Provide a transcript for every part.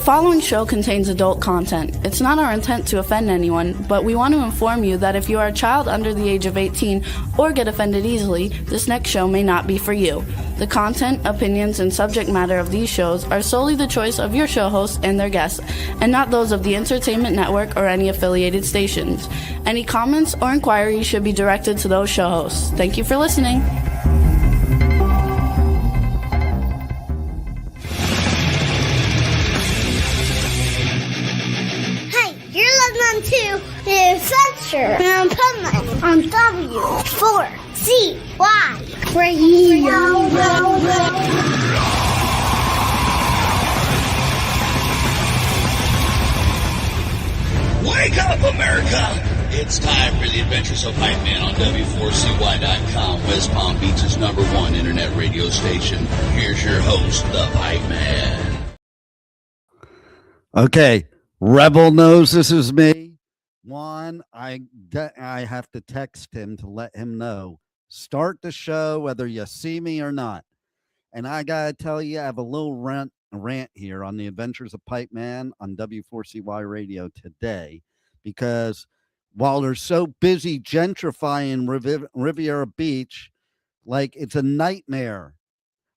following show contains adult content. It's not our intent to offend anyone, but we want to inform you that if you are a child under the age of 18 or get offended easily, this next show may not be for you. The content, opinions, and subject matter of these shows are solely the choice of your show hosts and their guests, and not those of the Entertainment Network or any affiliated stations. Any comments or inquiries should be directed to those show hosts. Thank you for listening. To the Adventure and Pipeman on W4CY Radio. Wake up, America! It's time for the Adventures of Pipeman on W4CY.com, West Palm Beach's #1 internet radio station. Here's your host, the Pipeman. Okay, Rebel knows this is me. One, I have to text him to let him know. Start the show whether you see me or not. And I got to tell you, I have a little rant here on the Adventures of Pipeman on W4CY Radio today, because while they're so busy gentrifying Riviera Beach, like it's a nightmare.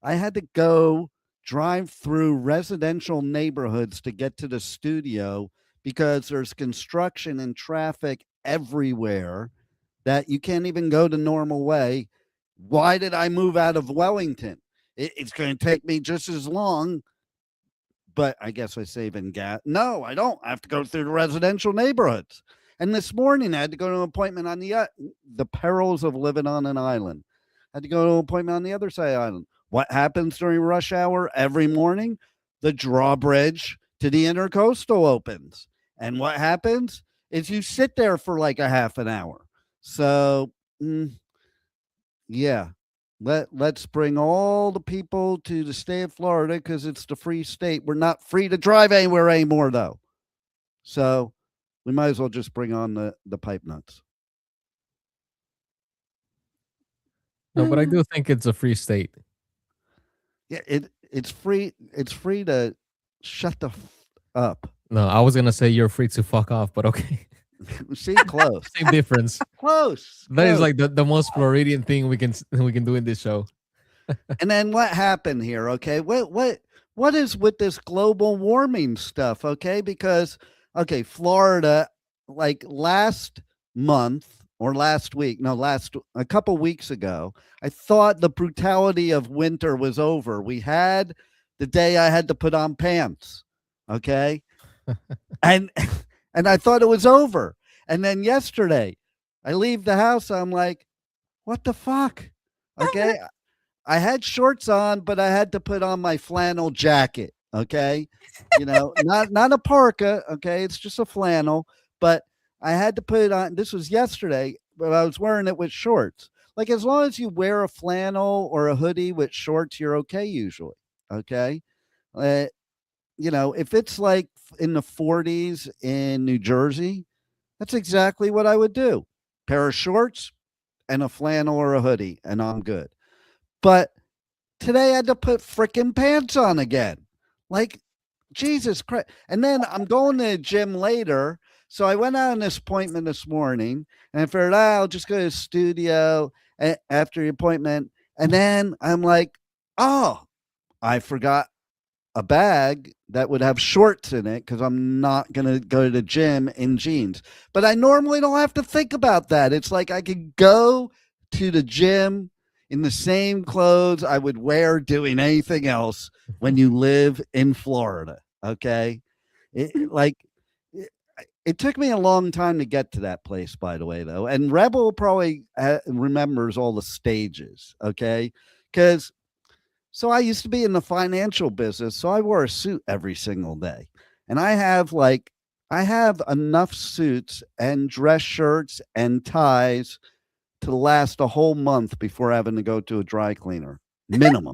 I had to go drive through residential neighborhoods to get to the studio because there's construction and traffic everywhere that you can't even go the normal way. Why did I move out of Wellington? It's going to take me just as long, but I guess I save in gas. No, I don't. I have to go through the residential neighborhoods. And this morning I had to go to an appointment on the perils of living on an island. I had to go to an appointment on the other side of the island. What happens during rush hour every morning? The drawbridge to the intercoastal opens. And what happens is you sit there for like a half an hour. So, yeah, let's bring all the people to the state of Florida because it's the free state. We're not free to drive anywhere anymore, though. So we might as well just bring on the pipe nuts. No, but I do think it's a free state. Yeah, it's free. It's free to shut the up. No, I was gonna say you're free to fuck off, but okay. See, close. Same difference. Close. That is like the most Floridian thing we can do in this show. And then what happened here? Okay, what is with this global warming stuff? Okay, because Florida, like last month or last week, a couple weeks ago, I thought the brutality of winter was over. We had the day I had to put on pants. Okay. and I thought it was over. And then yesterday I leave the house. I'm like, what the fuck? Okay. I had shorts on, but I had to put on my flannel jacket. Okay. Not a parka. Okay. It's just a flannel, but I had to put it on. This was yesterday, but I was wearing it with shorts. Like, as long as you wear a flannel or a hoodie with shorts, you're okay usually. Okay. If it's like in the 40s in New Jersey, that's exactly what I would do. Pair of shorts and a flannel or a hoodie, and I'm good. But today I had to put frickin' pants on again. Like, Jesus Christ. And then I'm going to the gym later. So I went out on this appointment this morning, and I figured, I'll just go to the studio after the appointment. And then I'm like, oh, I forgot a bag that would have shorts in it because I'm not going to go to the gym in jeans. But I normally don't have to think about that. It's like I could go to the gym in the same clothes I would wear doing anything else when you live in Florida. Okay. It took me a long time to get to that place, by the way, though. And Rebel probably remembers all the stages. Okay. So I used to be in the financial business, so I wore a suit every single day. And I have enough suits and dress shirts and ties to last a whole month before having to go to a dry cleaner, minimum,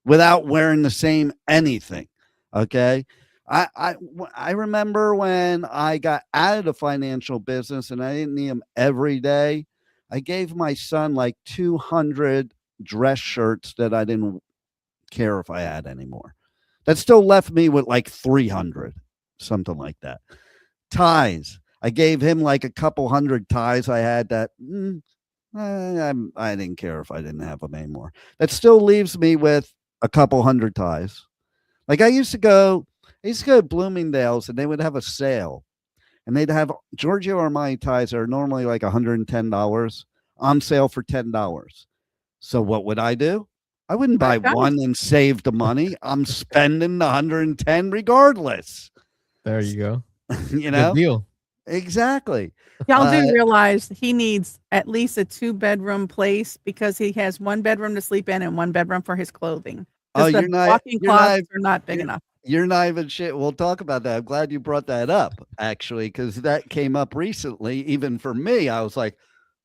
without wearing the same anything. Okay. I remember when I got out of the financial business and I didn't need them every day. I gave my son like 200 dress shirts that I didn't care if I had anymore. That still left me with like 300, something like that. Ties. I gave him like a couple hundred ties I had that I didn't care if I didn't have them anymore. That still leaves me with a couple hundred ties. Like I used to go to Bloomingdale's and they would have a sale and they'd have Giorgio Armani ties that are normally like $110 on sale for $10. So what would I do? I wouldn't buy one and save the money. I'm spending the 110 regardless. There you go. You know? Good deal. Exactly. Y'all do realize he needs at least a 2-bedroom place because he has 1 bedroom to sleep in and 1 bedroom for his clothing. You're not walk-in closets are not big enough. You're not even shit. We'll talk about that. I'm glad you brought that up, actually, because that came up recently. Even for me, I was like,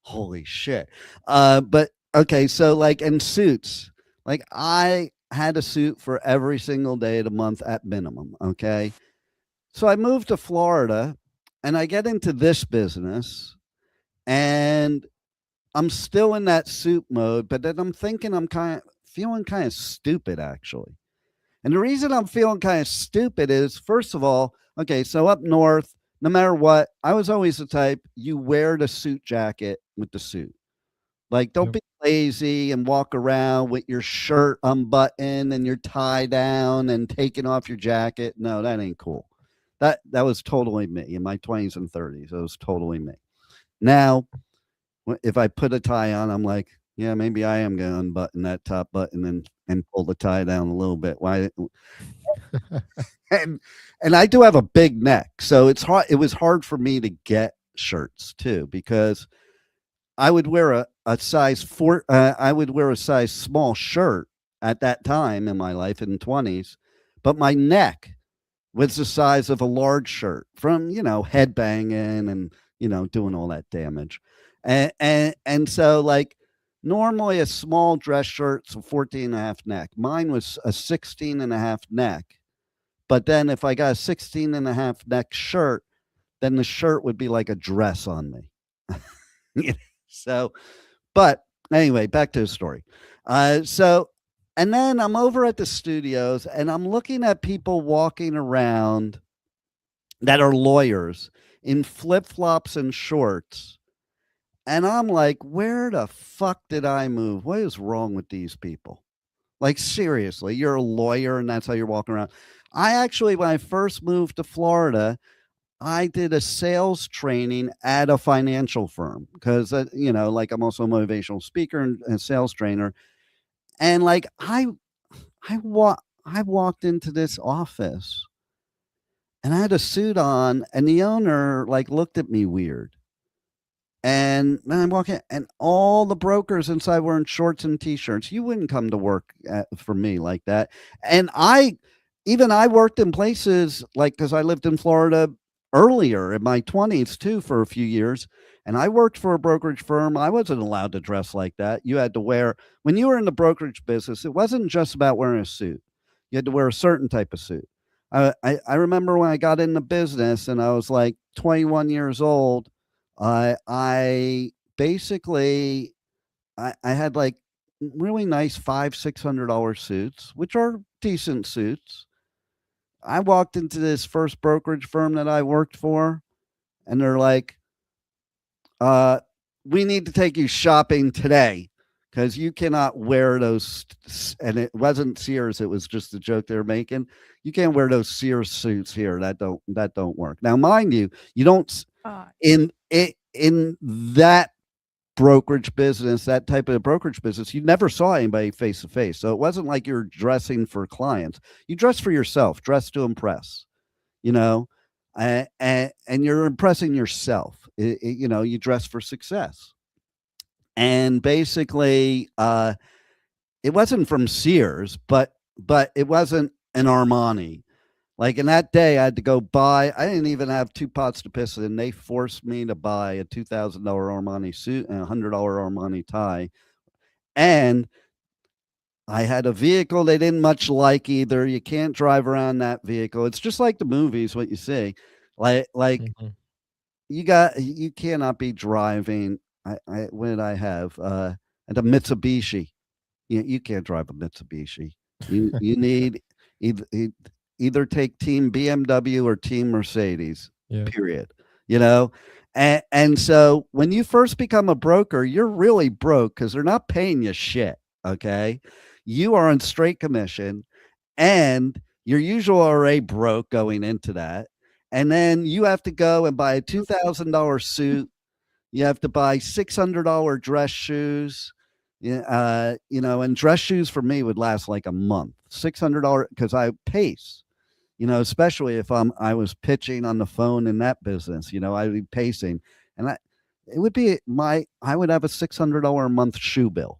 holy shit. But okay, so like in suits, like I had a suit for every single day of the month at minimum. Okay. So I moved to Florida and I get into this business and I'm still in that suit mode, but then I'm thinking I'm feeling kind of stupid actually. And the reason I'm feeling kind of stupid is, first of all, okay, so up north, no matter what, I was always the type, you wear the suit jacket with the suit. Like, don't be lazy and walk around with your shirt unbuttoned and your tie down and taking off your jacket. No, that ain't cool. That was totally me in my 20s and 30s. That was totally me. Now, if I put a tie on, I'm like, yeah, maybe I am going to unbutton that top button and pull the tie down a little bit. Why? and I do have a big neck, so it's hard. It was hard for me to get shirts too because I would wear a size 4. I would wear a size small shirt at that time in my life in the 20s, but my neck was the size of a large shirt from headbanging and doing all that damage, and so like. Normally a small dress shirt's a 14.5 neck. Mine was a 16.5 neck. But then if I got a 16.5 neck shirt, then the shirt would be like a dress on me. So, but anyway, back to the story. And then I'm over at the studios and I'm looking at people walking around that are lawyers in flip-flops and shorts. And I'm like, where the fuck did I move? What is wrong with these people? Like, seriously, you're a lawyer and that's how you're walking around. I actually, when I first moved to Florida, I did a sales training at a financial firm because, like I'm also a motivational speaker and a sales trainer. And like, I walked into this office and I had a suit on and the owner like looked at me weird. And then I'm walking, and all the brokers inside were in shorts and t-shirts. You wouldn't come to work for me like that. And I worked in places like, because I lived in Florida earlier in my 20s too for a few years. And I worked for a brokerage firm. I wasn't allowed to dress like that. You had to wear, when you were in the brokerage business, it wasn't just about wearing a suit. You had to wear a certain type of suit. I remember when I got into business and I was like 21 years old. I basically I had like really nice $500-$600 suits, which are decent suits. I walked into this first brokerage firm that I worked for, and they're like, we need to take you shopping today because you cannot wear those. And it wasn't Sears; it was just a joke they're making. You can't wear those Sears suits here. That don't work. Now, mind you, you don't in that brokerage business, that type of brokerage business, you never saw anybody face to face. So it wasn't like you're dressing for clients. You dress for yourself, dress to impress, and you're impressing yourself. You dress for success. And basically, it wasn't from Sears, but it wasn't an Armani. Like in that day, I had to go buy, I didn't even have 2 pots to piss in. They forced me to buy a $2,000 Armani suit and a $100 Armani tie. And I had a vehicle they didn't much like either. You can't drive around that vehicle. It's just like the movies, what you see. You cannot be driving. What did I have? At a Mitsubishi. You can't drive a Mitsubishi. You need Either, either take team BMW or team Mercedes, Yeah. period. You know, and so when you first become a broker, you're really broke because they're not paying you shit. Okay. You are on straight commission and you're usually already broke going into that. And then you have to go and buy a $2,000 suit. You have to buy $600 dress shoes. Yeah, and dress shoes for me would last like a month. $600 because I pace. Especially if I was pitching on the phone in that business. I'd be pacing, and I would have a $600 a month shoe bill,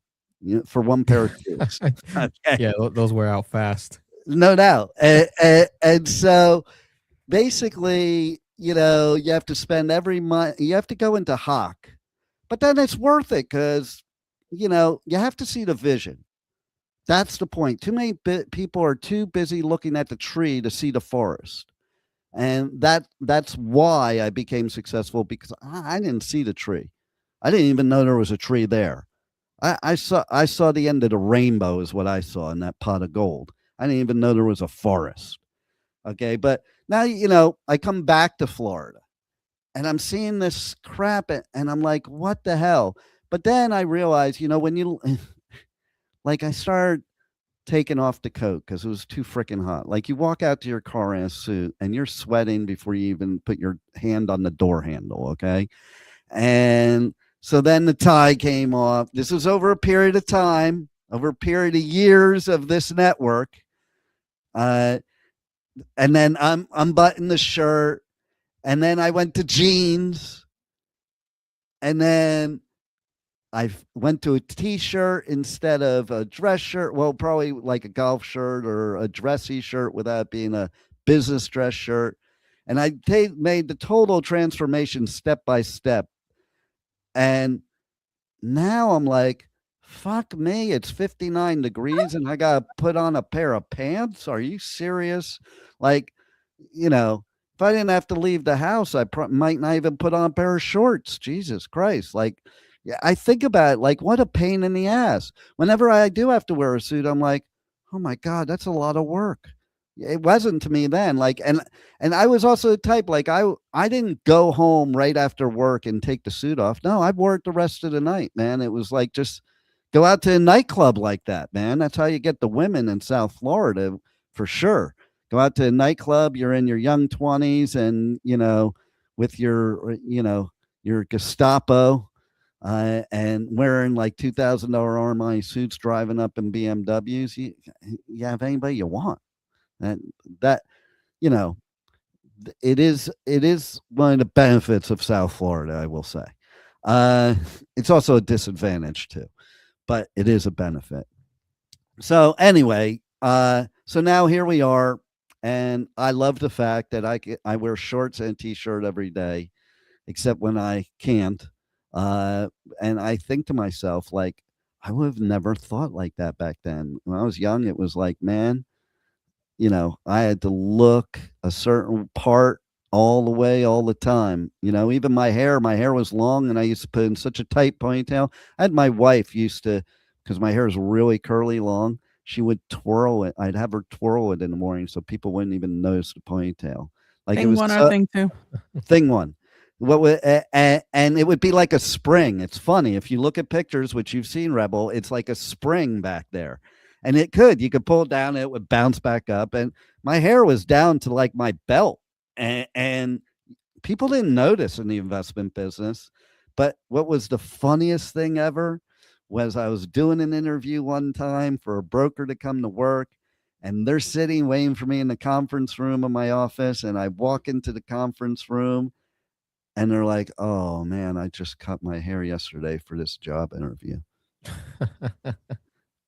for one pair of shoes. Okay. Yeah, those wear out fast. No doubt. And so basically, you have to spend every month, you have to go into Hawk, but then it's worth it because, you have to see the vision. That's the point. Too many people are too busy looking at the tree to see the forest. And that's why I became successful, because I didn't see the tree. I didn't even know there was a tree there. I saw the end of the rainbow is what I saw in that pot of gold. I didn't even know there was a forest. Okay, but now I come back to Florida and I'm seeing this crap and I'm like, what the hell? But then I realized, when you like, I started taking off the coat because it was too freaking hot. Like, you walk out to your car in a suit and you're sweating before you even put your hand on the door handle. Okay. And so then the tie came off. This was over a period of time, over a period of years of this network. And then I'm unbuttoned the shirt, and then I went to jeans, and then I went to a t-shirt instead of a dress shirt. Well, probably like a golf shirt or a dressy shirt without being a business dress shirt. And I made the total transformation step by step. And now I'm like, fuck me, it's 59 degrees and I got to put on a pair of pants. Are you serious? Like, if I didn't have to leave the house, I might not even put on a pair of shorts. Jesus Christ. Like, yeah, I think about it, like, what a pain in the ass. Whenever I do have to wear a suit, I'm like, oh my God, that's a lot of work. It wasn't to me then. Like, and I was also the type, like, I didn't go home right after work and take the suit off. No, I wore it the rest of the night, man. It was like, just go out to a nightclub like that, man. That's how you get the women in South Florida, for sure. Go out to a nightclub, you're in your young 20s and, with your Gestapo, and wearing like $2,000 Armani suits, driving up in BMWs, you have anybody you want. And that, it is one of the benefits of South Florida, I will say. It's also a disadvantage too, but it is a benefit. So anyway, so now here we are, and I love the fact that I wear shorts and a t-shirt every day, except when I can't. And I think to myself, like, I would have never thought like that back then. When I was young, it was like, man, I had to look a certain part all the way, all the time. Even my hair was long and I used to put in such a tight ponytail. I had my wife used to, because my hair is really curly long, she would twirl it. I'd have her twirl it in the morning so people wouldn't even notice the ponytail. Like, Thing it was one or thing two? Thing one. And it would be like a spring. It's funny. If you look at pictures, which you've seen, Rebel, it's like a spring back there. And you could pull it down, and it would bounce back up. And my hair was down to like my belt. And people didn't notice in the investment business. But what was the funniest thing ever was I was doing an interview one time for a broker to come to work. And they're sitting waiting for me in the conference room of my office. And I walk into the conference room. And they're like, oh, man, I just cut my hair yesterday for this job interview.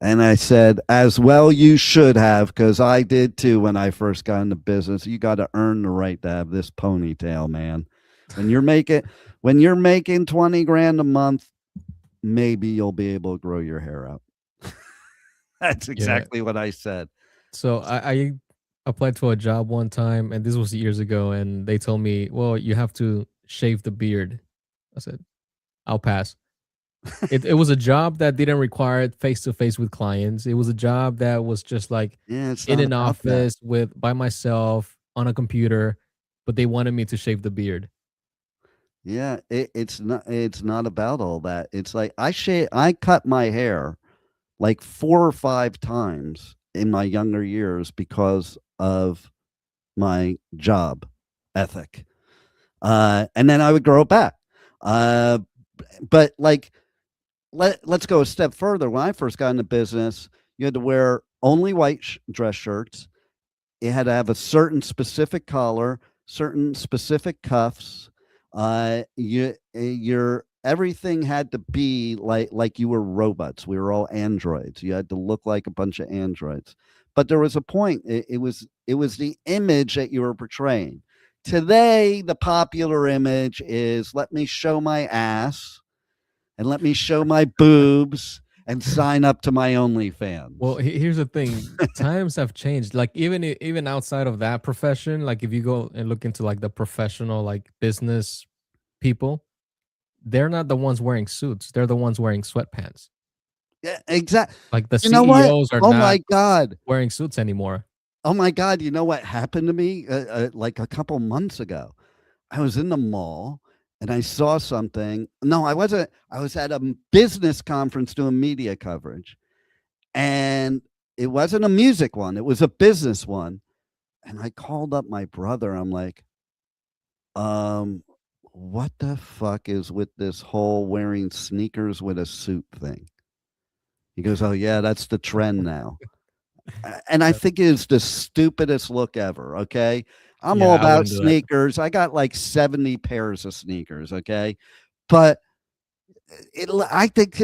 And I said, as well, you should have, because I did too when I first got into business. You got to earn the right to have this ponytail, man. When you're making 20 grand a month, maybe you'll be able to grow your hair out. That's exactly what I said. So I applied to a job one time, and this was years ago, and they told me, well, you have to shave the beard. I said, I'll pass. It was a job that didn't require face to face with clients. It was a job that was just like Yeah, it's in not an about that. office with by myself on a computer, but they wanted me to shave the beard. Yeah, it's not about all that. It's like I cut my hair like 4 or 5 times in my younger years because of my job ethic. And then I would grow it back. Uh, but like let's go a step further. When I first got into business, you had to wear only white dress shirts. It had to have a certain specific collar, certain specific cuffs. Your everything had to be like you were robots. We were all androids. You had to look like a bunch of androids. But there was a point. It was the image that you were portraying. Today, the popular image is let me show my ass and let me show my boobs and sign up to my OnlyFans. Well, here's the thing: times have changed. Like even outside of that profession, like if you go and look into like the professional like business people, they're not the ones wearing suits. They're the ones wearing sweatpants. Yeah, exactly. Like the You know what? CEOs are Oh not my god. wearing suits anymore. Oh my god, you know what happened to me like a couple months ago? I was in the mall and I saw something. No, I wasn't. I was at a business conference doing media coverage, and it wasn't a music one, it was a business one. And I called up my brother. I'm like, um, what the fuck is with this whole wearing sneakers with a suit thing? He goes, "Oh yeah, that's the trend now." And I Yeah, think it is the stupidest look ever. Okay. I'm all yeah, I about wouldn't do that. sneakers. I got like 70 pairs of sneakers. Okay. But I think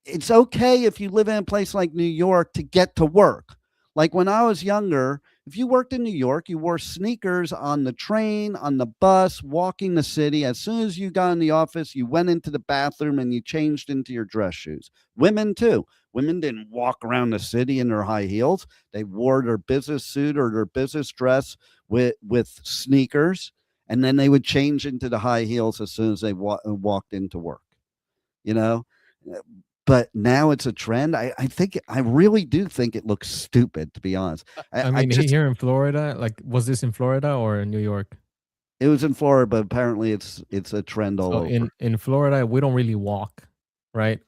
it's okay if you live in a place like New York to get to work. Like when I was younger, if you worked in New York, you wore sneakers on the train, on the bus, walking the city. As soon as you got in the office, you went into the bathroom and you changed into your dress shoes. Women too. Women didn't walk around the city in their high heels. They wore their business suit or their business dress with sneakers, and then they would change into the high heels as soon as they walked into work. You know, but now it's a trend. I really do think it looks stupid, to be honest. I I mean, just here in Florida, like, was this in Florida or in New York? It was in Florida, but apparently it's a trend all So over. in Florida, we don't really walk, right?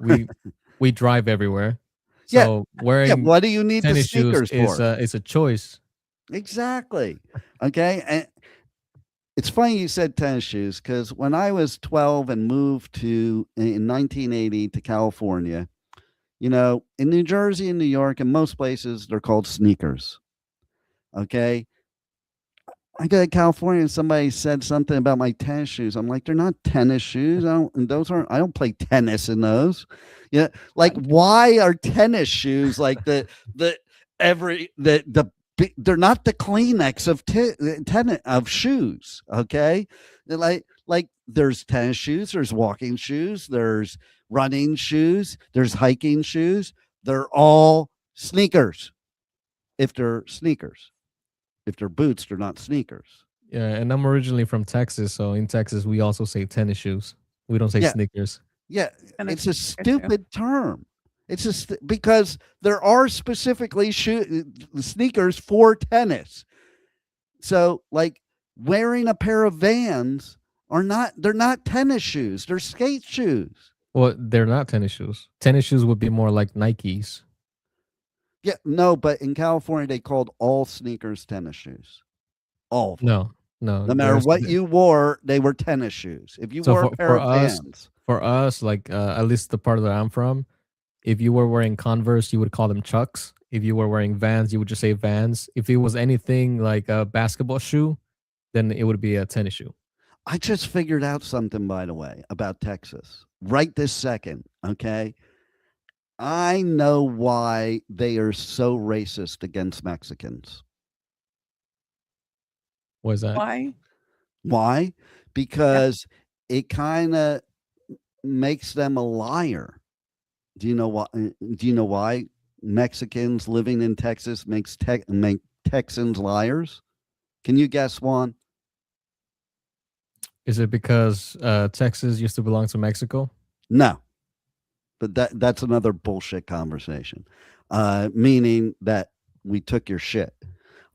We drive everywhere. Yeah, So yeah. wearing What do you need the tennis shoes sneakers for? is a choice. Exactly. Okay. And it's funny you said tennis shoes because when I was 12 and moved in 1980 to California, in New Jersey and New York and most places, they're called sneakers. Okay. I go to California and somebody said something about my tennis shoes. I'm like, they're not tennis shoes. I don't play tennis in those. Yeah. Like, why are tennis shoes like they're not the Kleenex of tennis of shoes. Okay. They're like there's tennis shoes, there's walking shoes, there's running shoes, there's hiking shoes. They're all sneakers. If they're sneakers. If they're boots, they're not sneakers. Yeah, and I'm originally from Texas, so in Texas we also say tennis shoes. We don't say Yeah, sneakers. yeah. And It's a it's issue. stupid term. It's just because there are specifically sneakers for tennis. So, like wearing a pair of Vans they're not tennis shoes. They're skate shoes. Well, they're not tennis shoes. Tennis shoes would be more like Nikes. Yeah, no, but in California they called all sneakers tennis shoes. All of them. No, no. No matter what you wore, they were tennis shoes. If you So wore a pair of Vans, for us, like at least the part that I'm from, if you were wearing Converse, you would call them Chucks. If you were wearing Vans, you would just say Vans. If it was anything like a basketball shoe, then it would be a tennis shoe. I just figured out something, by the way, about Texas right this second. Okay. I know why they are so racist against Mexicans. What is that? Why? Why? Because it kind of makes them a liar. Do you know why? Do you know why Mexicans living in Texas make Texans liars? Can you guess, Juan? Is it because Texas used to belong to Mexico? No. but that's another bullshit conversation. Meaning that we took your shit.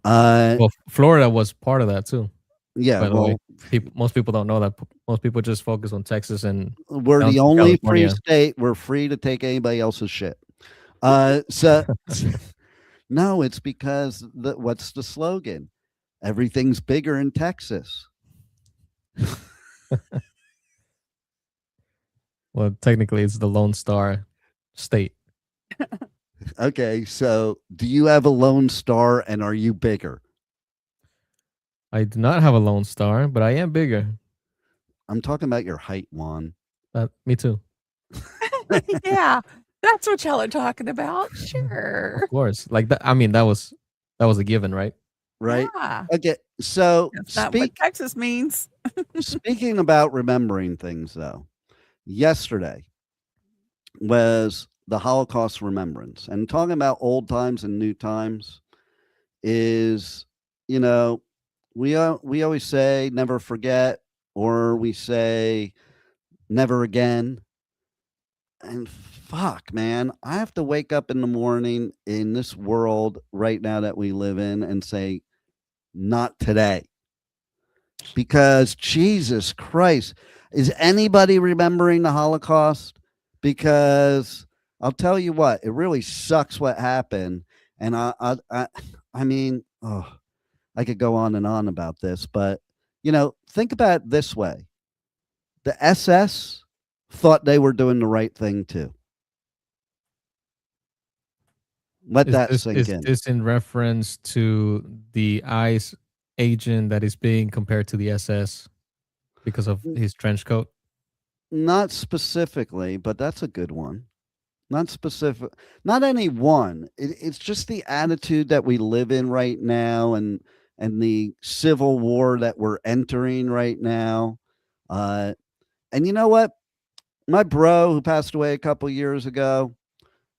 Well, Florida was part of that too. Yeah, By the way, well, most people don't know that. Most people just focus on Texas and we're down the to only free California. state. We're free to take anybody else's shit. So no, it's because what's the slogan? Everything's bigger in Texas. Well, technically, it's the Lone Star State. Okay, so do you have a Lone Star, and are you bigger? I do not have a Lone Star, but I am bigger. I'm talking about your height, Juan. Me too. Yeah, that's what y'all are talking about. Sure. Of course. Like that. I mean, that was a given, right? Right? Yeah. Okay, so That's not what Texas means. speaking about remembering things, though, yesterday was the Holocaust Remembrance, and talking about old times and new times is, you know, we always say never forget, or we say never again. And fuck, man, I have to wake up in the morning in this world right now that we live in and say, not today. Because Jesus Christ, is anybody remembering the Holocaust? Because I'll tell you what, it really sucks what happened. And I mean, oh, I could go on and on about this, but think about it this way. The SS thought they were doing the right thing too. Let that sink in. Is this in reference to the ICE agent that is being compared to the SS because of his trench coat? Not specifically, but that's a good one. Not specific, not any one. It's just the attitude that we live in right now, and the civil war that we're entering right now. And you know what? My bro who passed away a couple years ago,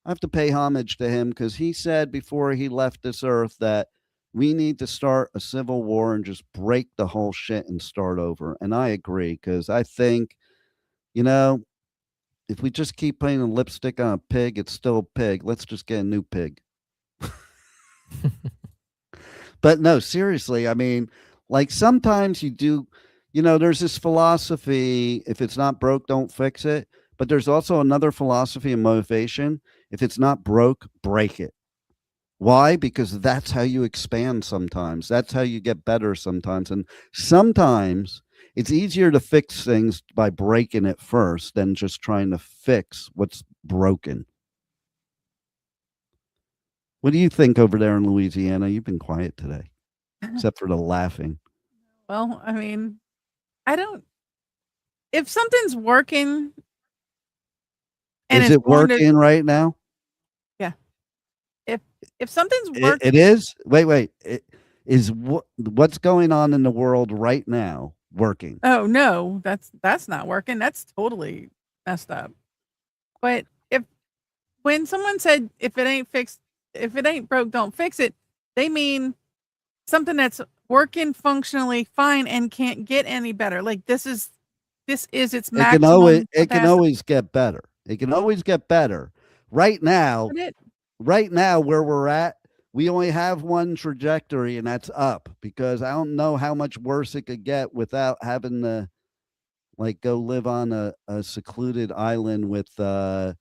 I have to pay homage to him because he said before he left this earth that we need to start a civil war and just break the whole shit and start over. And I agree, because I think, if we just keep putting a lipstick on a pig, it's still a pig. Let's just get a new pig. But no, seriously, I mean, like sometimes you do, there's this philosophy, if it's not broke, don't fix it. But there's also another philosophy and motivation. If it's not broke, break it. Why? Because that's how you expand sometimes. That's how you get better sometimes. And sometimes it's easier to fix things by breaking it first than just trying to fix what's broken. What do you think over there in Louisiana? You've been quiet today, except for the laughing. Well, I mean, if something's working. And is it working right now? Yeah. If something's working. It is? Wait. Is what's going on in the world right now working? Oh, no, that's not working. That's totally messed up. But when someone said, if it ain't broke, don't fix it, they mean something that's working functionally fine and can't get any better. Like this is its maximum. It can always get better. It can always get better. Right now, where we're at, we only have one trajectory, and that's up, because I don't know how much worse it could get without having to go live on a secluded island with nude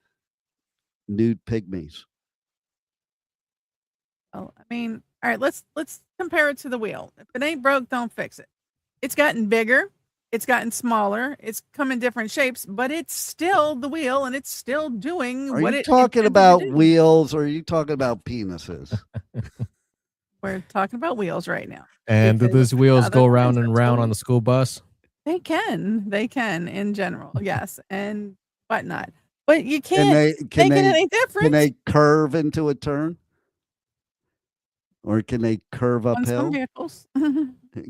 pygmies. Oh, I mean, all right, let's compare it to the wheel. If it ain't broke, don't fix it. It's gotten bigger. It's gotten smaller. It's come in different shapes, but it's still the wheel, and it's still doing what it. Are you talking about wheels, or are you talking about penises? We're talking about wheels right now. And do those wheels go round and round on the school bus? They can in general, yes, and whatnot. But you can't make it any different. Can they curve into a turn? Or can they curve uphill? On some vehicles.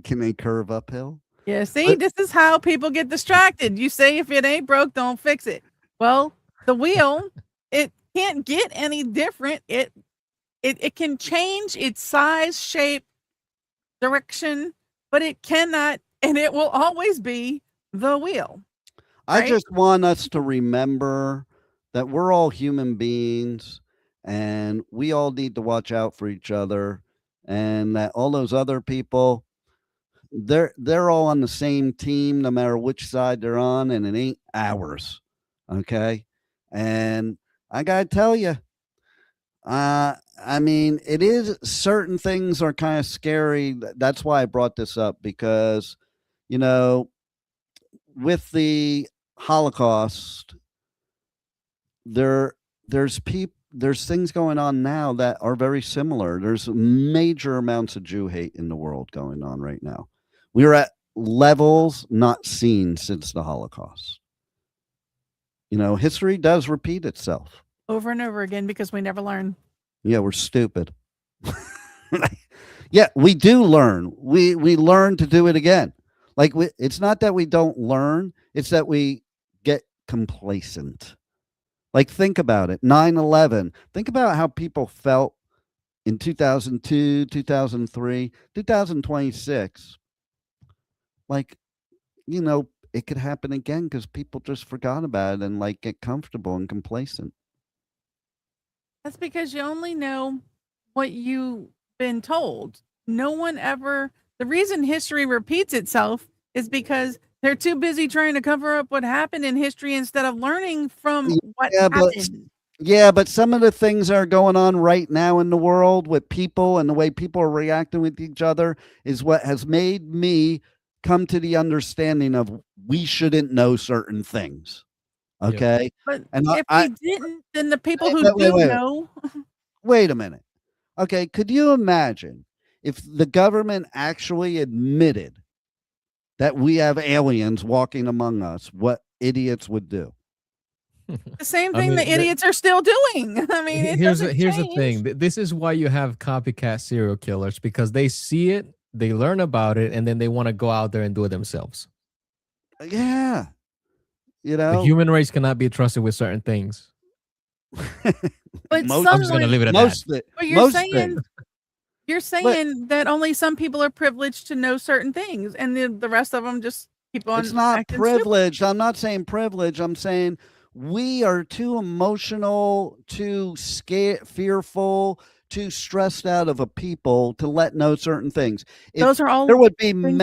Can they curve uphill? Yeah, see, this is how people get distracted. You say, if it ain't broke, don't fix it. Well, the wheel, it can't get any different. It can change its size, shape, direction, but it cannot, and it will always be the wheel. Right? I just want us to remember that we're all human beings and we all need to watch out for each other, and that all those other people, they're all on the same team no matter which side they're on, and it ain't ours. Okay? And I got to tell you, I mean, it is, certain things are kind of scary. That's why I brought this up, because, you know, with the Holocaust, there's things going on now that are very similar. There's major amounts of Jew hate in the world going on right now. We're at levels not seen since the Holocaust. You know, history does repeat itself. Over and over again, because we never learn. Yeah, we're stupid. Yeah, we do learn. We learn to do it again. Like, it's not that we don't learn, it's that we get complacent. Like, think about it. 9/11. Think about how people felt in 2002, 2003, 2026. Like, you know, it could happen again because people just forgot about it and like get comfortable and complacent. That's because you only know what you've been told. No one ever, the reason history repeats itself is because they're too busy trying to cover up what happened in history instead of learning from what happened. Yeah, but some of the things that are going on right now in the world with people and the way people are reacting with each other is what has made me come to the understanding of we shouldn't know certain things. Okay. But And if we didn't, then the people who wait. know. Wait a minute. Okay. Could you imagine if the government actually admitted that we have aliens walking among us, what idiots would do? The same thing the idiots are still doing. I mean, here's the thing. This is why you have copycat serial killers, because they see it, they learn about it, and then they want to go out there and do it themselves. Yeah. You know, the human race cannot be trusted with certain things. But I'm just going to leave it at that. But you're saying that only some people are privileged to know certain things, and the rest of them just keep on. It's not acting privileged. stupid. I'm not saying privilege. I'm saying we are too emotional, too scared, fearful, too stressed out of a people to let know certain things. Those are all there would be things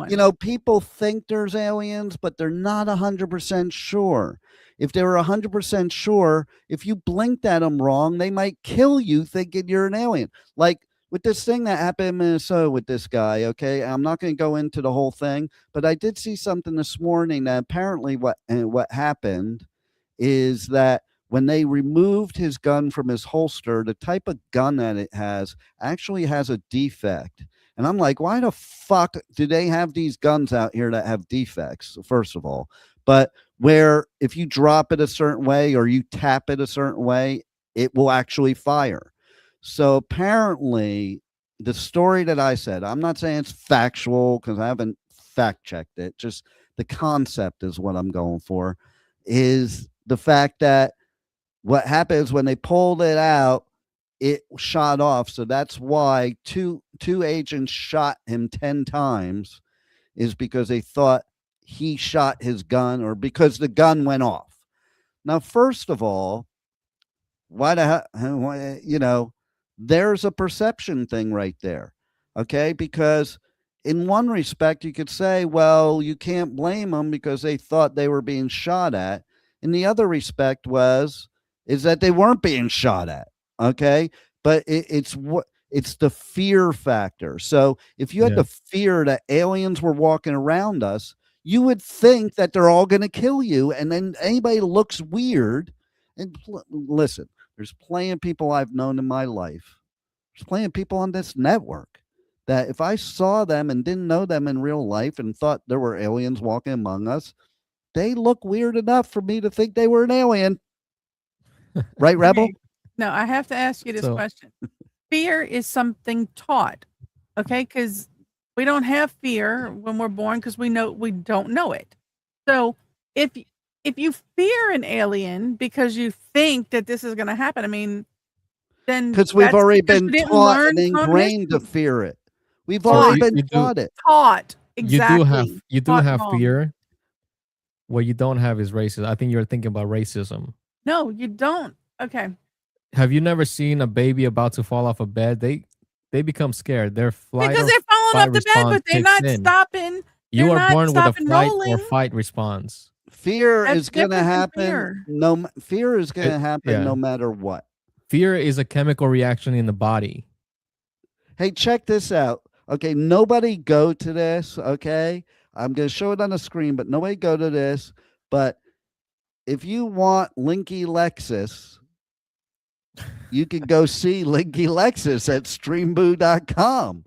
you know, people think there's aliens, but they're not 100% sure. If they were 100% sure, if you blinked at them wrong, they might kill you thinking you're an alien. Like with this thing that happened in Minnesota with this guy, okay? I'm not going to go into the whole thing, but I did see something this morning that apparently what happened is that when they removed his gun from his holster, the type of gun that it has actually has a defect. And I'm like, why the fuck do they have these guns out here that have defects, first of all? But where if you drop it a certain way or you tap it a certain way, it will actually fire. So apparently, the story that I said, I'm not saying it's factual because I haven't fact checked it, just the concept is what I'm going for, is the fact that what happens when they pulled it out, it shot off. So that's why two agents shot him 10 times, is because they thought he shot his gun or because the gun went off. Now, first of all, why the hell, you know, there's a perception thing right there. Okay. Because in one respect, you could say, well, you can't blame them because they thought they were being shot at. In the other respect is that they weren't being shot at. Okay. But it's the fear factor. So if you had the fear that aliens were walking around us, you would think that they're all going to kill you. And then anybody looks weird. And listen, there's plenty of people I've known in my life. There's plenty of people on this network that if I saw them and didn't know them in real life and thought there were aliens walking among us, they look weird enough for me to think they were an alien. Right, Rebel? No, I have to ask you this question. Fear is something taught, okay? Because we don't have fear when we're born because we don't know it. So if you fear an alien because you think that this is going to happen, I mean, then because we've already been taught and ingrained to fear it. We've already been taught it. Taught, exactly. You do have fear. What you don't have is racism. I think you're thinking about racism. No, you don't. Okay. Have you never seen a baby about to fall off a bed? They become scared. Their flight Because or they're falling fight off the bed, response but they're kicks not in. stopping. You They're are not born with a stopping flight or rolling. fight response. Fear That's is going to different than happen. fear. Fear is going to happen Yeah. no matter what. Fear is a chemical reaction in the body. Hey, check this out. Okay, nobody go to this. Okay, I'm going to show it on the screen, but nobody go to this. But if you want Linky Lexus, you can go see Linky Lexus at streamboo.com.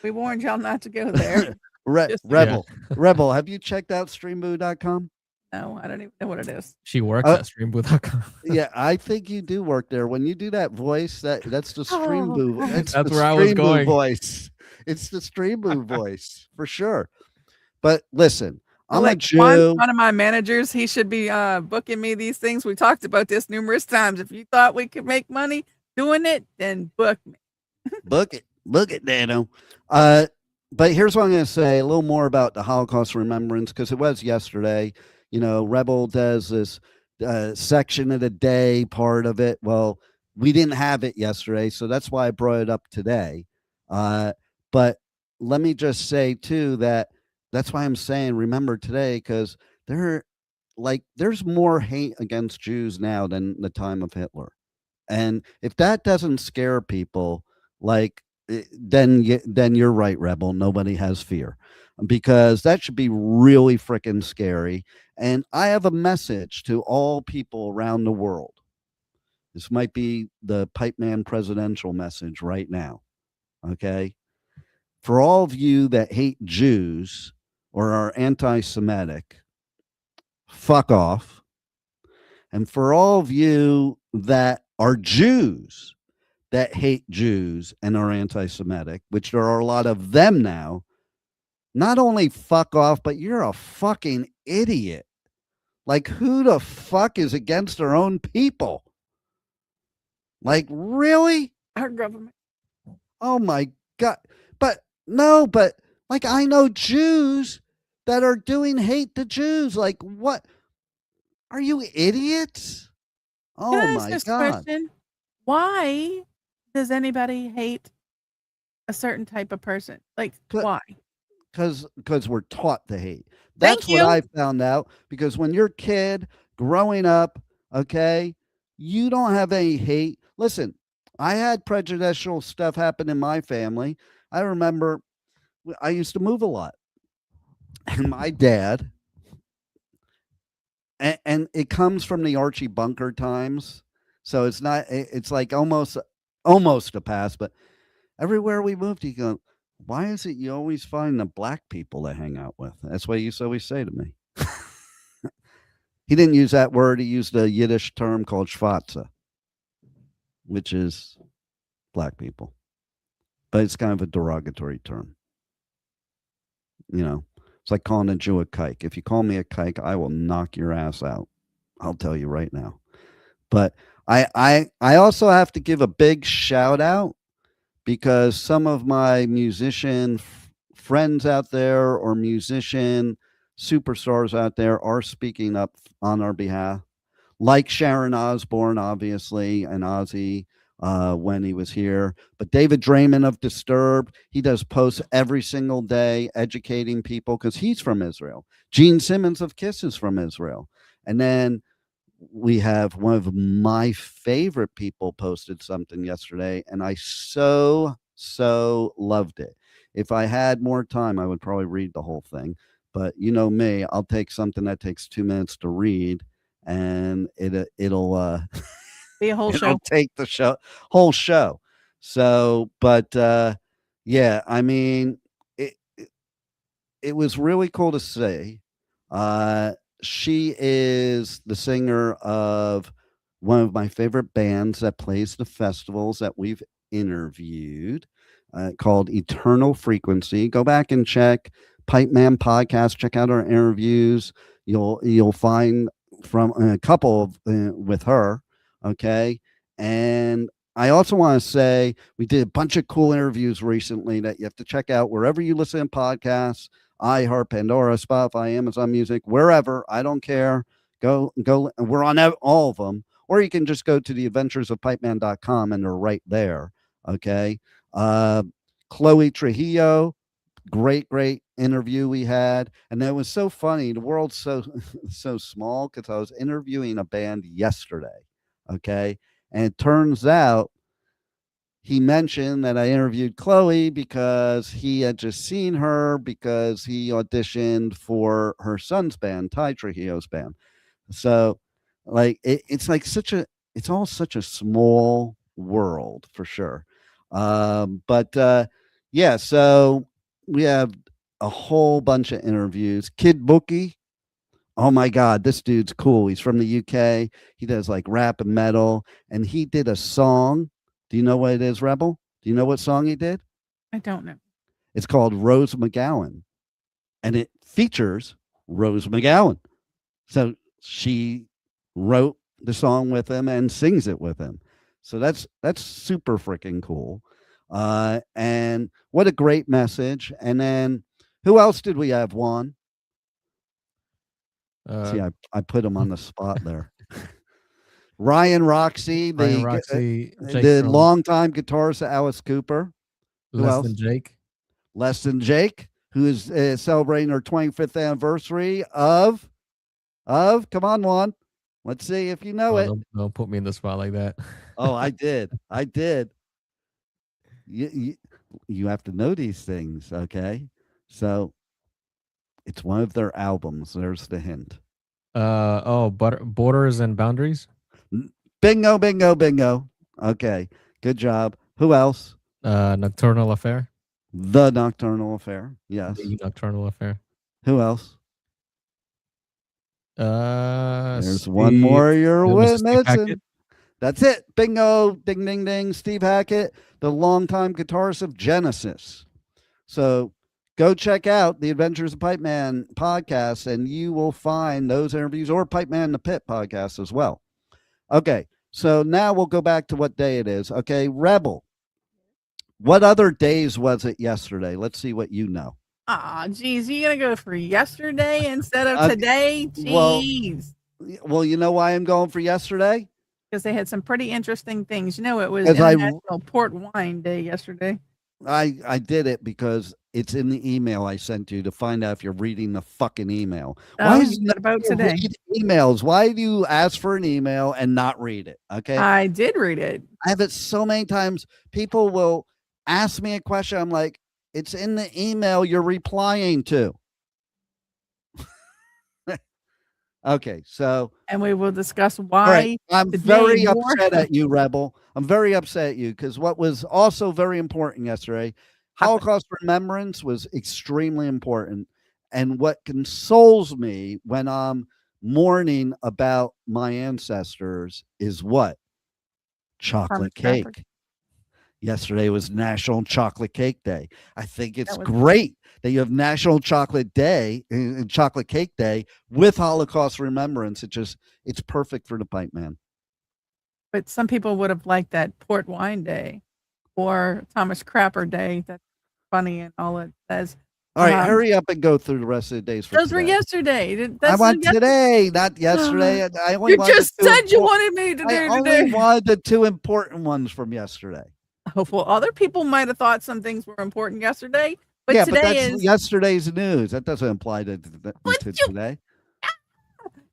We warned y'all not to go there. Rebel, have you checked out streamboo.com? No, I don't even know what it is. She works at streamboo.com. Yeah, I think you do work there. When you do that voice, that's the Streamboo. God. That's where I was going. Voice. It's the Streamboo voice for sure. But listen, I'm a Jew. One of my managers, he should be booking me these things. We talked about this numerous times. If you thought we could make money doing it, then book me. Book it, Dano. But here's what I'm going to say a little more about the Holocaust Remembrance, because it was yesterday. You know, Rebel does this section of the day part of it. Well, we didn't have it yesterday, so that's why I brought it up today. But let me just say too that's why I'm saying remember today, because there's more hate against Jews now than the time of Hitler. And if that doesn't scare people, then you're right, Rebel. Nobody has fear, because that should be really freaking scary. And I have a message to all people around the world. This might be the Pipeman presidential message right now. Okay. For all of you that hate Jews or are anti-Semitic, fuck off. And for all of you that are Jews that hate Jews and are anti-Semitic, which there are a lot of them now, not only fuck off, but you're a fucking idiot. Like, who the fuck is against their own people? Like, really? Our government. Oh my God. But like, I know Jews that are doing hate to Jews. Like, what? Are you idiots? Oh Can I my ask this God. question? Why does anybody hate a certain type of person? Like, why? Because we're taught to hate. That's Thank what you. I found out. Because when you're a kid growing up, okay, you don't have any hate. Listen, I had prejudicial stuff happen in my family. I remember I used to move a lot. And my dad, and it comes from the Archie Bunker times. So it's not, it's like almost a pass, but everywhere we moved, you go, why is it you always find the black people to hang out with? That's what he used to always say to me. He didn't use that word. He used a Yiddish term called schwarze, which is black people. But it's kind of a derogatory term. You know, it's like calling a Jew a kike. If you call me a kike, I will knock your ass out. I'll tell you right now. But I also have to give a big shout out, because some of my musician friends out there or musician superstars out there are speaking up on our behalf, like Sharon Osbourne, obviously, and Ozzy when he was here. But David Draymond of Disturbed, he does posts every single day educating people because he's from Israel. Gene Simmons of Kiss is from Israel. And then we have one of my favorite people posted something yesterday, and I so loved it. If I had more time, I would probably read the whole thing. But you know me, I'll take something that takes 2 minutes to read, and it'll Be a whole show. it'll take the whole show. So, but yeah, I mean, it was really cool to see. She is the singer of one of my favorite bands that plays the festivals that we've interviewed, called Eternal Frequency. Go back and check Pipeman podcast. Check out our interviews. You'll find from a couple of, with her. Okay, and I also want to say we did a bunch of cool interviews recently that you have to check out wherever you listen to podcasts. iHeart, Pandora, Spotify, Amazon Music, wherever. I don't care. Go. We're on all of them. Or you can just go to theadventuresofpipeman.com and they're right there. Okay. Chloe Trujillo, great interview we had. And that was so funny. The world's so small because I was interviewing a band yesterday. Okay. And it turns out he mentioned that I interviewed Chloe because he had just seen her because he auditioned for her son's band, Ty Trujillo's band. So like it's all such a small world for sure. Yeah, so we have a whole bunch of interviews. Kid Bookie, oh my God, this dude's cool. He's from the UK. He does like rap and metal, and he did a song. Do you know what it is, Rebel? Do you know what song he did? I don't know. It's called Rose McGowan, and it features Rose McGowan. So she wrote the song with him and sings it with him. So that's super freaking cool. And what a great message. And then who else did we have, Juan? See, I put him on the spot there. Ryan Roxy, the longtime guitarist of Alice Cooper. Who else? Less Than Jake, who is celebrating her 25th anniversary of come on, Juan. Let's see if you know it. Don't put me in the spot like that. Oh, I did. You have to know these things, okay? So it's one of their albums. There's the hint. Borders and Boundaries. Bingo. Okay, good job. Who else? Nocturnal Affair. The Nocturnal Affair. Yes. The Nocturnal Affair. Who else? There's one more you're missing. That's it. Bingo. Ding, ding, ding. Steve Hackett, the longtime guitarist of Genesis. So go check out the Adventures of Pipeman podcast, and you will find those interviews, or Pipeman in the Pit podcast as well. Okay, so now we'll go back to what day it is. Okay, Rebel, what other days was it yesterday? Let's see what you know. Geez, you gonna go for yesterday instead of today? Jeez. Well, you know why I'm going for yesterday? Because they had some pretty interesting things. You know, it was International Port Wine Day yesterday. I did it because it's in the email I sent you to find out if you're reading the fucking email. Why is it about today? Emails. Why do you ask for an email and not read it? Okay. I did read it. I have it so many times. People will ask me a question. I'm like, it's in the email you're replying to. Okay, so and we will discuss why. Right, I'm very upset at you, Rebel. I'm very upset at you because what was also very important yesterday, Holocaust Remembrance was extremely important. And what consoles me when I'm mourning about my ancestors is what? Chocolate cake. Yesterday was National Chocolate Cake Day. I think it's great that you have National Chocolate Day and Chocolate Cake Day with Holocaust Remembrance. It's perfect for the Pipeman. But some people would have liked that Port Wine Day or Thomas Crapper Day. That's funny and all it says. All right, hurry up and go through the rest of the days. Those were yesterday. I want today, not yesterday. I only you just said you wanted me to do today. I only wanted the two important ones from yesterday. Oh, well, other people might have thought some things were important yesterday, but today but that's is yesterday's news. That doesn't apply to today.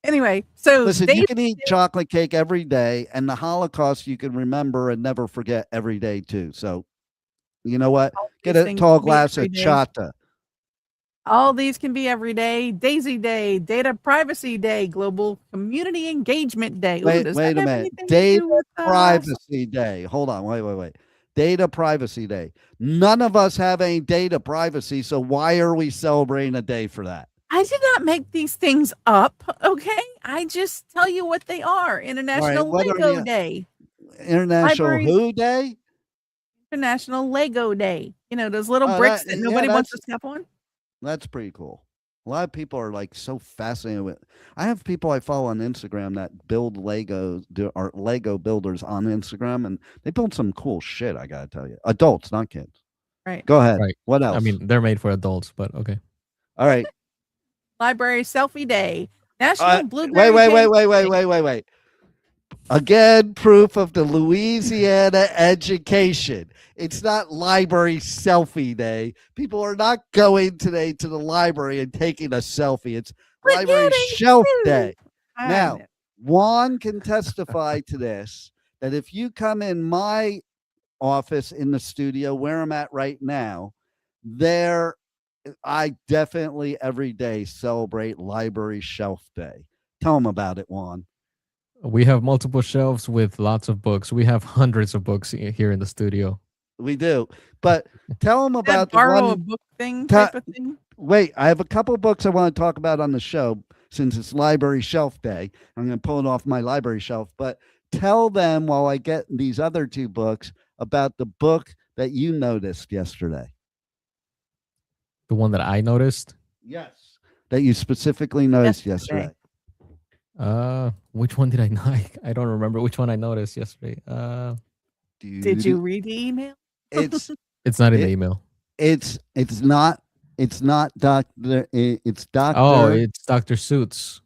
Anyway, so listen, you can eat chocolate cake every day, and the Holocaust you can remember and never forget every day too. So, you know what? Get a tall glass of chata. All these can be every day. Daisy Day, Data Privacy Day, Global Community Engagement Day. Wait a minute. Data Privacy Day. Hold on. Wait. Data Privacy Day. None of us have any data privacy, so why are we celebrating a day for that? I did not make these things up, okay? I just tell you what they are. International Lego Day. International who day? International Lego Day. You know, those little bricks that nobody wants to step on? That's pretty cool. A lot of people are like so fascinated with. I have people I follow on Instagram that build Legos, are Lego builders on Instagram, and they build some cool shit. I gotta tell you, adults, not kids. Right. Go ahead. Right. What else? I mean, they're made for adults, but okay. All right. Library Selfie Day. National Blueberry Wait. Again, proof of the Louisiana education. It's not library selfie day. People are not going today to the library and taking a selfie. It's Quit library getting shelf sued. day. I Now, know. Juan can testify to this, that if you come in my office in the studio where I'm at right now, there I definitely every day celebrate library shelf day. Tell them about it, Juan. We have multiple shelves with lots of books. We have hundreds of books here in the studio. We do. But tell them That about the borrow a one. book thing Ta- type of thing. Wait, I have a couple books I want to talk about on the show since it's library shelf day. I'm going to pull it off my library shelf, but tell them while I get these other two books about the book that you noticed yesterday. The one that I noticed. Yes. That you specifically noticed yesterday. Which one did I know? I don't remember which one I noticed yesterday. Did you read the email? It's It's not in the email. it's not Doctor. It's Doctor. Oh, it's Dr. Suits.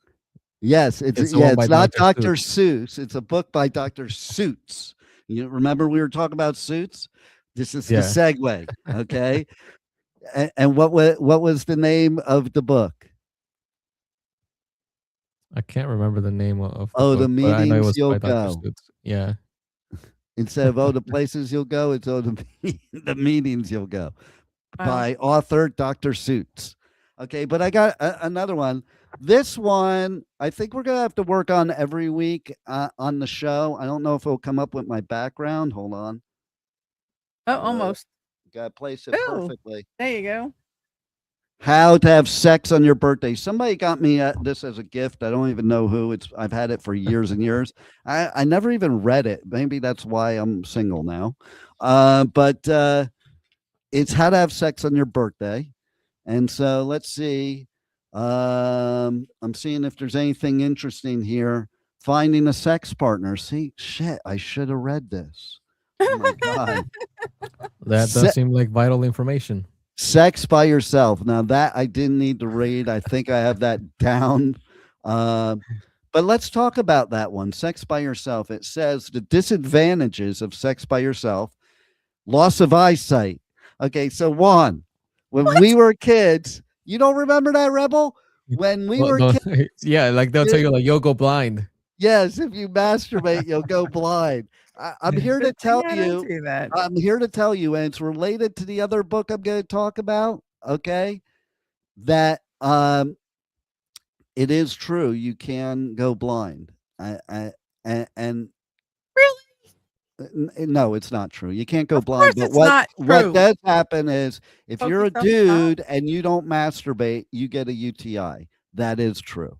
Yes, It's the one by it's not Dr. Dr. Seuss. It's a book by Dr. Suits. You remember we were talking about Suits? This is the Yeah. segue. Okay. and what was the name of the book? I can't remember the name of Oh, the book, but I know it meetings was you'll by Dr. go. Suits. Yeah. Instead of the places you'll go, it's the meetings you'll go. Wow. By author Dr. Suits. Okay, but I got another one. This one, I think we're gonna have to work on every week on the show. I don't know if it'll come up with my background. Hold on. Oh, almost. Gotta place it Ooh. perfectly. There you go. How to have sex on your birthday. Somebody got me this as a gift. I don't even know who. I've had it for years and years. I never even read it. Maybe that's why I'm single now. But it's how to have sex on your birthday. And so let's see. I'm seeing if there's anything interesting here. Finding a sex partner. See, shit, I should have read this. Oh my God. That does seem like vital information. Sex by yourself. Now that I didn't need to read. I think I have that down. But let's talk about that one. Sex by yourself. It says the disadvantages of sex by yourself. Loss of eyesight. Okay, so Juan, when we were kids, you don't remember that, Rebel? When we were kids, yeah, like they'll tell you like you'll go blind. yes, if you masturbate, you'll go blind. I'm here to tell Yeah, I don't you. see that. I'm here to tell you, and it's related to the other book I'm going to talk about. Okay, that it is true. You can go blind. And no, it's not true. You can't go Of blind. course But it's not what true. does happen is if Poke you're a yourself in the eye. dude and you don't masturbate, you get a UTI. That is true.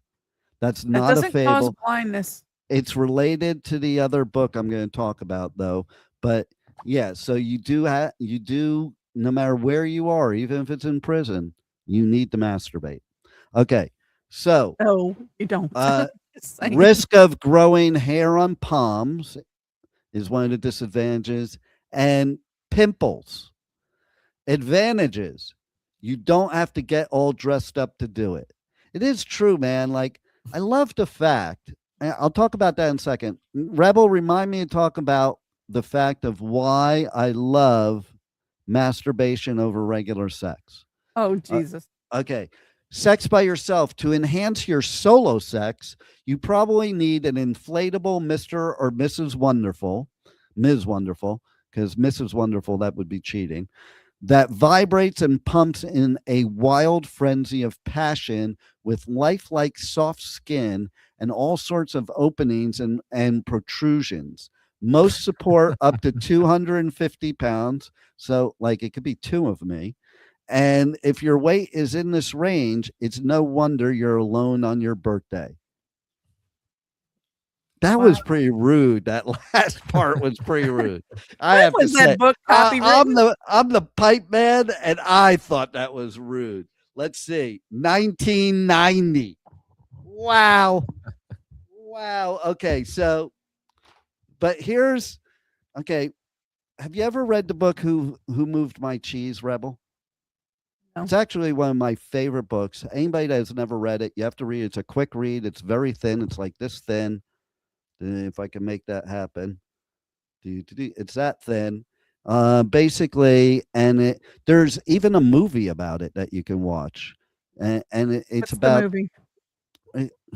That's That not a doesn't cause fable. blindness. It's related to the other book I'm going to talk about, though. But yeah, so you do no matter where you are, even if it's in prison, you need to masturbate. Okay, so No, you don't. Just saying. risk of growing hair on palms is one of the disadvantages, and pimples. Advantages: you don't have to get all dressed up to do it. It is true, man. Like, I love the fact, and I'll talk about that in a second. Rebel, remind me to talk about the fact of why I love masturbation over regular sex. Oh, Jesus. Okay. Sex by yourself. To enhance your solo sex, you probably need an inflatable Mr. or Mrs. Wonderful, Ms. Wonderful, because Mrs. Wonderful, that would be cheating, that vibrates and pumps in a wild frenzy of passion with lifelike soft skin and all sorts of openings and protrusions. Most support up to 250 pounds. So, like, it could be two of me. And if your weight is in this range, it's no wonder you're alone on your birthday. That was pretty rude. That last part was pretty rude. I have to was that say, book I'm copywritten? the Pipeman, and I thought that was rude. Let's see, 1990. Wow. Okay, so, but here's okay. Have you ever read the book Who Moved My Cheese, Rebel? No. It's actually one of my favorite books. Anybody that has never read it, you have to read it. It's a quick read. It's very thin. It's like this thin. If I can make that happen. It's that thin. Basically, and there's even a movie about it that you can watch. And it's What's the about movie?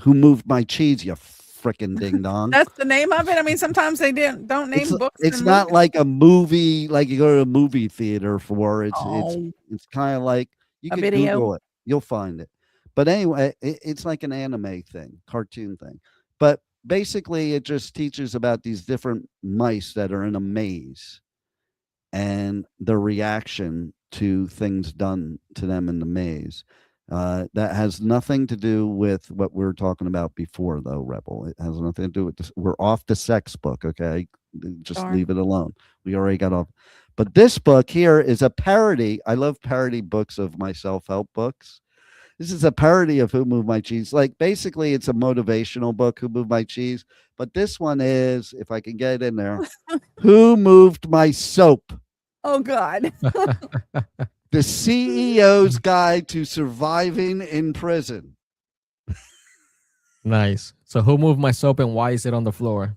Who Moved My Cheese, you frickin' ding dong. That's the name of it. I mean, sometimes they don't name books. It's and not movies. like a movie like you go to a movie theater for. Oh. It's kind of like you A could video? Google it, you'll find it. But anyway, it's like an anime thing, cartoon thing. But basically, it just teaches about these different mice that are in a maze and their reaction to things done to them in the maze. That has nothing to do with what we were talking about before, though, Rebel. It has nothing to do with this. We're off the sex book, okay? Just Darn. leave it alone. We already got off. But this book here is a parody. I love parody books of my self-help books. This is a parody of Who Moved My Cheese. Like, basically, it's a motivational book, Who Moved My Cheese. But this one is, if I can get it in there, Who Moved My Soap? Oh God. The CEO's Guide to Surviving in Prison. Nice. So who moved my soap and why is it on the floor?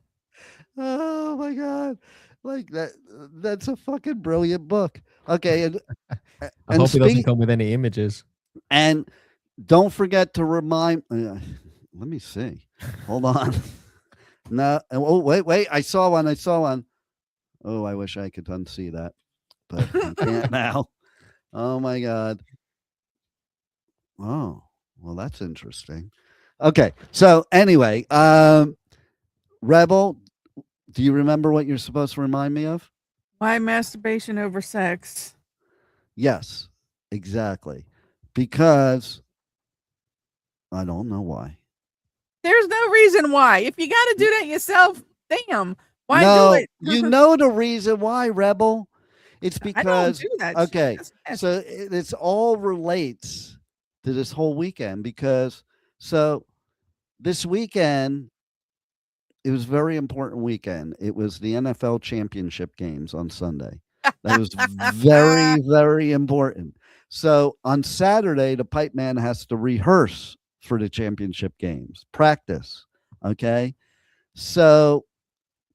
Oh my God. Like that's a fucking brilliant book. Okay. I hope it doesn't come with any images. And don't forget to remind let me see. Hold on. No. Oh, wait. I saw one. Oh, I wish I could unsee that. But I can't now. Oh my God. Oh, well, that's interesting. Okay. So anyway, Rebel, do you remember what you're supposed to remind me of? Why masturbation over sex? Yes, exactly. Because I don't know why. There's no reason why. If you got to do that yourself, damn. Why No, do it? you know the reason why, Rebel. It's I don't because do that. okay, That's nasty. so it's all relates to this whole weekend because so this weekend it was a very important weekend. It was the NFL championship games on Sunday. That was very, very important. So on Saturday, the Pipeman has to rehearse for the championship games, practice. Okay. So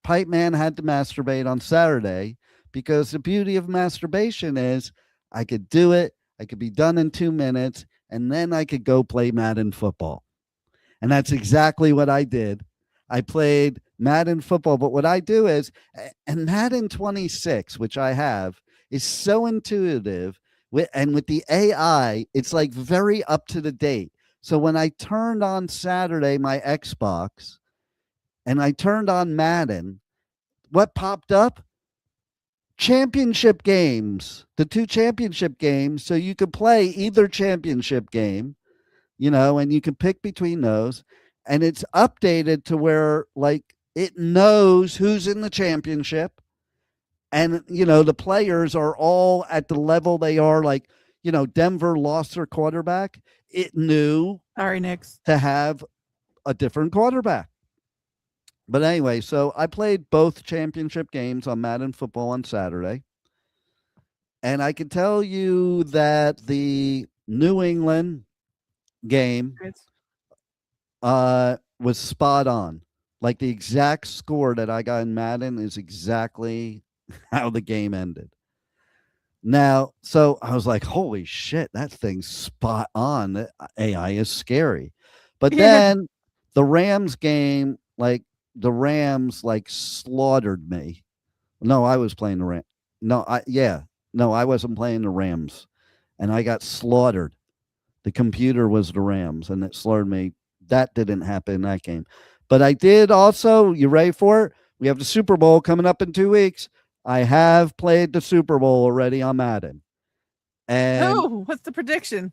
Pipeman had to masturbate on Saturday because the beauty of masturbation is I could do it, I could be done in 2 minutes, and then I could go play Madden football. And that's exactly what I did. I played Madden football, but what I do is, and Madden 26, which I have, is so intuitive. And with the AI, it's like very up to the date. So when I turned on Saturday my Xbox and I turned on Madden, what popped up? Championship games, the 2 championship games. So you could play either championship game, and you can pick between those. And it's updated to where like it knows who's in the championship. And, the players are all at the level they are. Like, Denver lost their quarterback. It knew Sorry, Nix. to have a different quarterback. But anyway, so I played both championship games on Madden football on Saturday. And I can tell you that the New England game was spot on. Like the exact score that I got in Madden is exactly how the game ended. Now, so I was like, holy shit, that thing's spot on. The AI is scary. But then the Rams game, like the Rams like slaughtered me. No, I was playing the Rams. No, I wasn't playing the Rams. And I got slaughtered. The computer was the Rams and it slaughtered me. That didn't happen in that game. But I did also, you ready for it? We have the Super Bowl coming up in 2 weeks. I have played the Super Bowl already on Madden. And what's the prediction?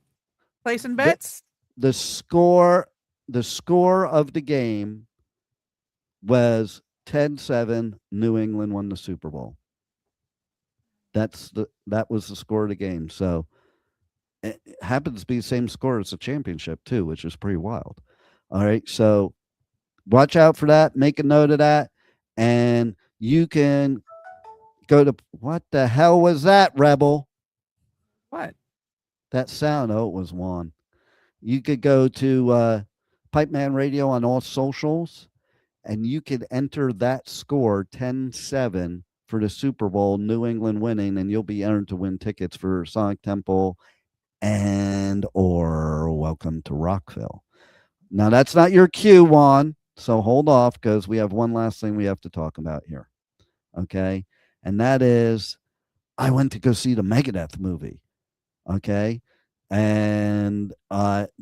Placing bets? The score of the game was 10-7. New England won the Super Bowl. That was the score of the game. So it happens to be the same score as the championship too, which is pretty wild. All right, so watch out for that. Make a note of that, and you can go to what the hell was that, Rebel? What? That sound, oh, it was Juan. You could go to Pipeman Radio on all socials, and you could enter that score 10-7 for the Super Bowl, New England winning, and you'll be entered to win tickets for Sonic Temple and or Welcome to Rockville. Now, that's not your cue, Juan, so hold off because we have one last thing we have to talk about here, okay? And that is I went to go see the Megadeth movie, okay? And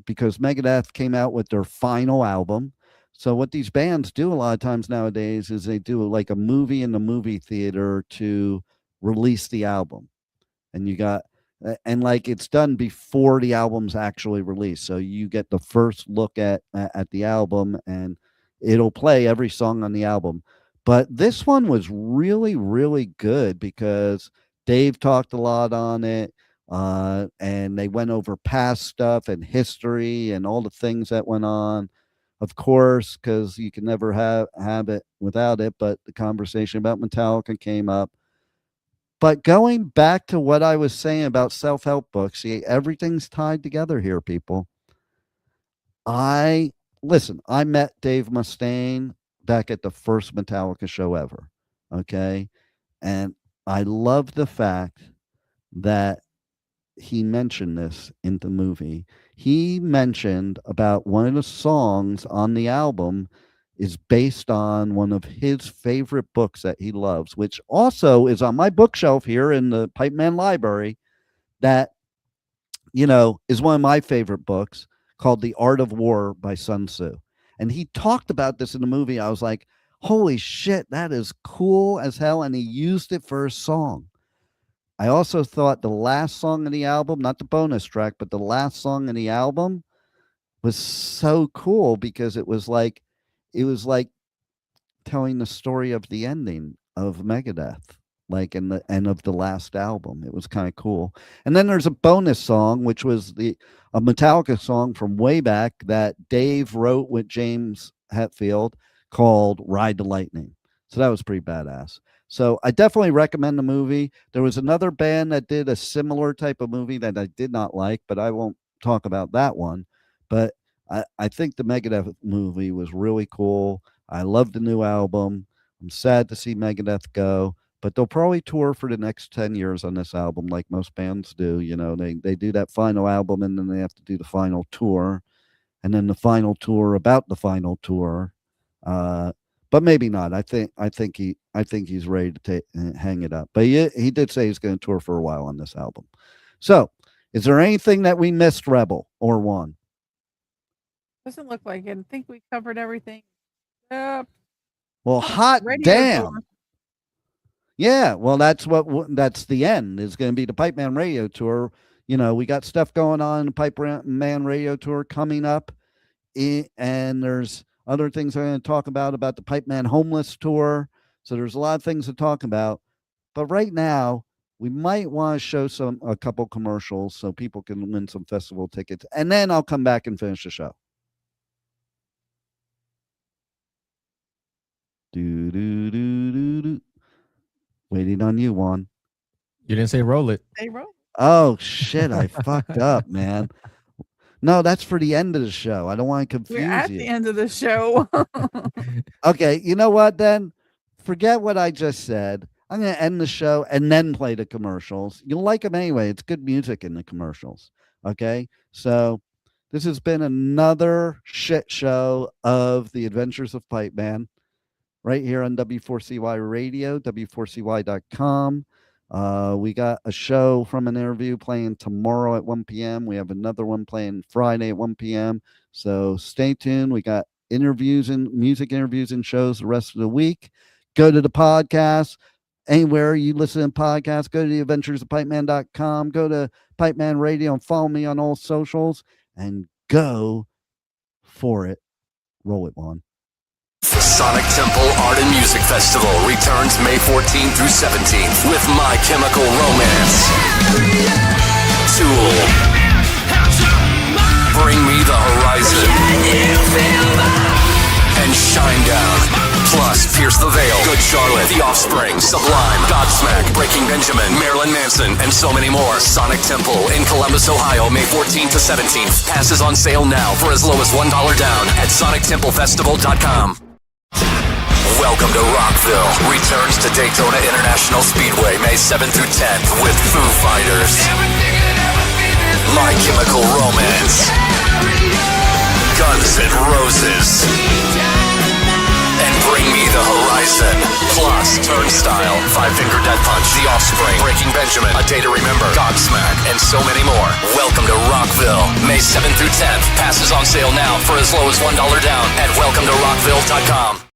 because Megadeth came out with their final album. So what these bands do a lot of times nowadays is they do like a movie in the movie theater to release the album. And you got, and like it's done before the album's actually released. So you get the first look at the album, and it'll play every song on the album. But this one was really, really good because Dave talked a lot on it. And they went over past stuff and history and all the things that went on. Of course, because you can never have it without it, but the conversation about Metallica came up. But going back to what I was saying about self-help books, see, everything's tied together here, people. I met Dave Mustaine back at the first Metallica show ever, okay? And I love the fact that he mentioned this in the movie. He mentioned about one of the songs on the album is based on one of his favorite books that he loves, which also is on my bookshelf here in the Pipeman library, that, you know, is one of my favorite books, called The Art of War by Sun Tzu. And he talked about this in the movie. I was like, holy shit, that is cool as hell. And he used it for a song. I also thought the last song in the album, not the bonus track, but the last song in the album was so cool because it was like telling the story of the ending of Megadeth, like in the end of the last album. It was kind of cool. And then there's a bonus song, which was a Metallica song from way back that Dave wrote with James Hetfield called Ride the Lightning. So that was pretty badass. So I definitely recommend the movie. There was another band that did a similar type of movie that I did not like, but I won't talk about that one. But I think the Megadeth movie was really cool. I love the new album. I'm sad to see Megadeth go, but they'll probably tour for the next 10 years on this album like most bands do. You know, they do that final album and then they have to do the final tour, and then the final tour about the final tour. But maybe not. I think he's ready to hang it up. But he did say he's going to tour for a while on this album. So, is there anything that we missed, Rebel or Juan? Doesn't look like it. I think we covered everything. Well, hot damn. Tour. Yeah, well, that's the end. Is going to be the Pipeman Radio Tour. You know, we got stuff going on in the Pipeman Radio Tour coming up, and there's other things I'm going to talk about the Pipeman Homeless Tour. So there's a lot of things to talk about. But right now, we might want to show a couple commercials so people can win some festival tickets. And then I'll come back and finish the show. Waiting on you, Juan. You didn't say roll it. Say roll. Oh, shit. I fucked up, man. No, that's for the end of the show. I don't want to confuse you. We're at the end of the show. Okay, you know what then? Forget what I just said. I'm going to end the show and then play the commercials. You'll like them anyway. It's good music in the commercials. Okay? So this has been another shit show of the Adventures of Pipeman right here on W4CY Radio, W4CY.com. We got a show from an interview playing tomorrow at 1 p.m. We have another one playing Friday at 1 p.m. So stay tuned. We got interviews and music interviews and shows the rest of the week. Go to the podcast. Anywhere you listen to podcasts, go to the adventuresofpipeman.com, go to Pipeman Radio and follow me on all socials and go for it. Roll it, Juan. The Sonic Temple Art and Music Festival returns May 14th through 17th with My Chemical Romance, Tool, Bring Me the Horizon, and Shinedown. Plus, Pierce the Veil, Good Charlotte, The Offspring, Sublime, Godsmack, Breaking Benjamin, Marilyn Manson, and so many more. Sonic Temple in Columbus, Ohio, May 14th to 17th. Passes on sale now for as low as $1 down at sonictemplefestival.com. Welcome to Rockville. Returns to Daytona International Speedway May 7th through 10th with Foo Fighters, My Chemical Romance, Guns N' Roses, and Bring Me the Horizon. Plus, Turnstile, Five Finger Death Punch, The Offspring, Breaking Benjamin, A Day to Remember, Godsmack, and so many more. Welcome to Rockville, May 7th through 10th. Passes on sale now for as low as $1 down at welcometorockville.com.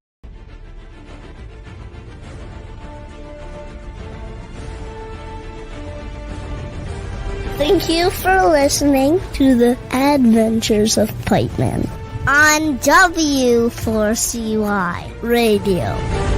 Thank you for listening to the Adventures of Pipeman on W4CY Radio.